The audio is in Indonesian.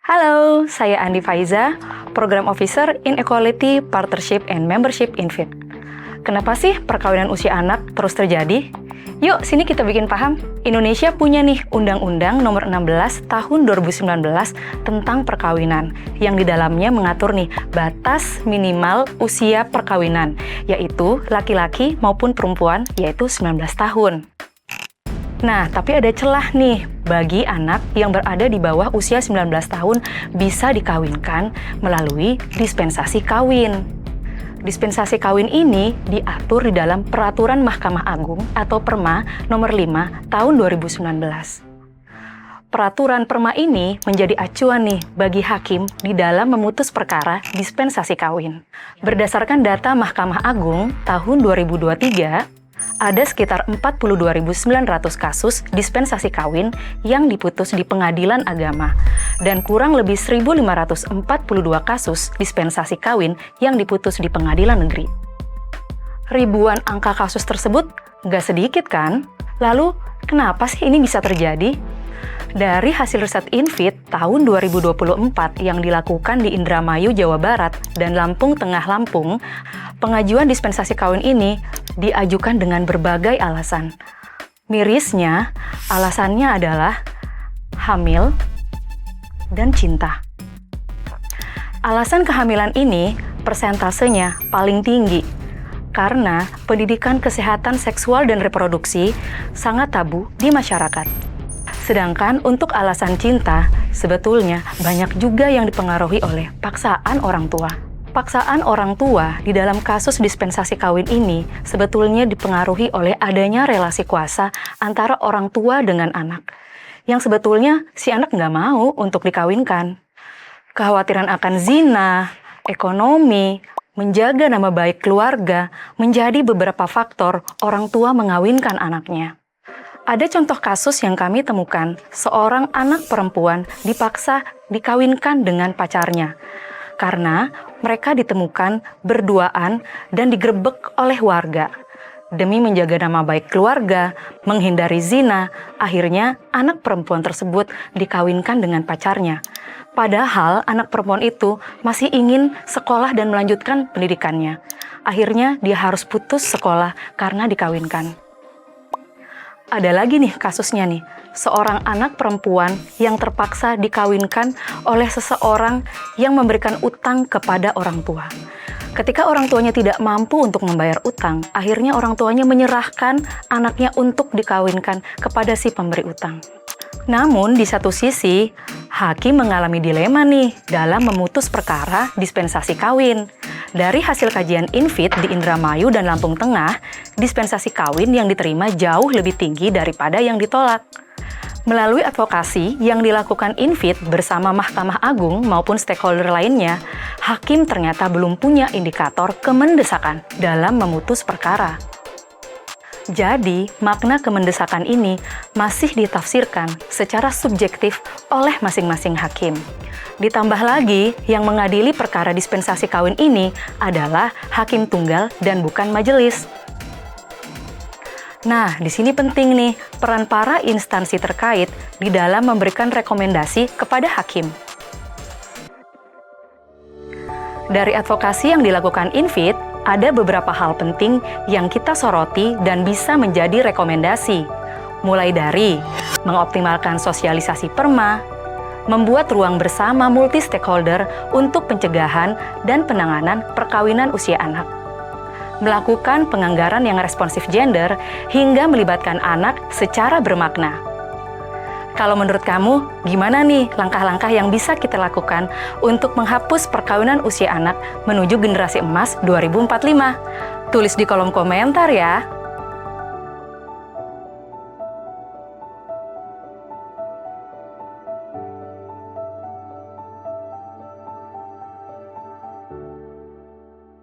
Halo, saya Andi Faiza, Program Officer in Equality, Partnership, and Membership InFit. Kenapa sih perkawinan usia anak terus terjadi? Yuk, sini kita bikin paham. Indonesia punya nih Undang-Undang Nomor 16 Tahun 2019 tentang perkawinan, yang di dalamnya mengatur nih batas minimal usia perkawinan, yaitu laki-laki maupun perempuan, yaitu 19 tahun. Nah, tapi ada celah nih bagi anak yang berada di bawah usia 19 tahun bisa dikawinkan melalui dispensasi kawin. Dispensasi kawin ini diatur di dalam Peraturan Mahkamah Agung atau Perma nomor 5 tahun 2019. Peraturan Perma ini menjadi acuan nih bagi hakim di dalam memutus perkara dispensasi kawin. Berdasarkan data Mahkamah Agung tahun 2023, ada sekitar 42.900 kasus dispensasi kawin yang diputus di pengadilan agama dan kurang lebih 1.542 kasus dispensasi kawin yang diputus di pengadilan negeri. Ribuan angka kasus tersebut nggak sedikit kan? Lalu, kenapa sih ini bisa terjadi? Dari hasil riset InFit tahun 2024 yang dilakukan di Indramayu, Jawa Barat, dan Lampung Tengah Lampung, pengajuan dispensasi kawin ini diajukan dengan berbagai alasan. Mirisnya, alasannya adalah hamil dan cinta. Alasan kehamilan ini persentasenya paling tinggi karena pendidikan kesehatan seksual dan reproduksi sangat tabu di masyarakat. Sedangkan untuk alasan cinta, sebetulnya banyak juga yang dipengaruhi oleh paksaan orang tua. Paksaan orang tua di dalam kasus dispensasi kawin ini sebetulnya dipengaruhi oleh adanya relasi kuasa antara orang tua dengan anak, yang sebetulnya si anak nggak mau untuk dikawinkan. Kekhawatiran akan zina, ekonomi, menjaga nama baik keluarga menjadi beberapa faktor orang tua mengawinkan anaknya. Ada contoh kasus yang kami temukan, seorang anak perempuan dipaksa dikawinkan dengan pacarnya karena mereka ditemukan berduaan dan digerebek oleh warga. Demi menjaga nama baik keluarga, menghindari zina, akhirnya anak perempuan tersebut dikawinkan dengan pacarnya. Padahal anak perempuan itu masih ingin sekolah dan melanjutkan pendidikannya. Akhirnya dia harus putus sekolah karena dikawinkan. Ada lagi nih kasusnya nih, seorang anak perempuan yang terpaksa dikawinkan oleh seseorang yang memberikan utang kepada orang tua. Ketika orang tuanya tidak mampu untuk membayar utang, akhirnya orang tuanya menyerahkan anaknya untuk dikawinkan kepada si pemberi utang. Namun di satu sisi, hakim mengalami dilema nih dalam memutus perkara dispensasi kawin. Dari hasil kajian InFit di Indramayu dan Lampung Tengah, dispensasi kawin yang diterima jauh lebih tinggi daripada yang ditolak. Melalui advokasi yang dilakukan InFit bersama Mahkamah Agung maupun stakeholder lainnya, hakim ternyata belum punya indikator kemendesakan dalam memutus perkara. Jadi, makna kemendesakan ini masih ditafsirkan secara subjektif oleh masing-masing hakim. Ditambah lagi, yang mengadili perkara dispensasi kawin ini adalah hakim tunggal dan bukan majelis. Nah, di sini penting nih peran para instansi terkait di dalam memberikan rekomendasi kepada hakim. Dari advokasi yang dilakukan InFit, ada beberapa hal penting yang kita soroti dan bisa menjadi rekomendasi. Mulai dari mengoptimalkan sosialisasi Perma, membuat ruang bersama multi-stakeholder untuk pencegahan dan penanganan perkawinan usia anak, melakukan penganggaran yang responsif gender hingga melibatkan anak secara bermakna. Kalau menurut kamu, gimana nih langkah-langkah yang bisa kita lakukan untuk menghapus perkawinan usia anak menuju generasi emas 2045? Tulis di kolom komentar ya!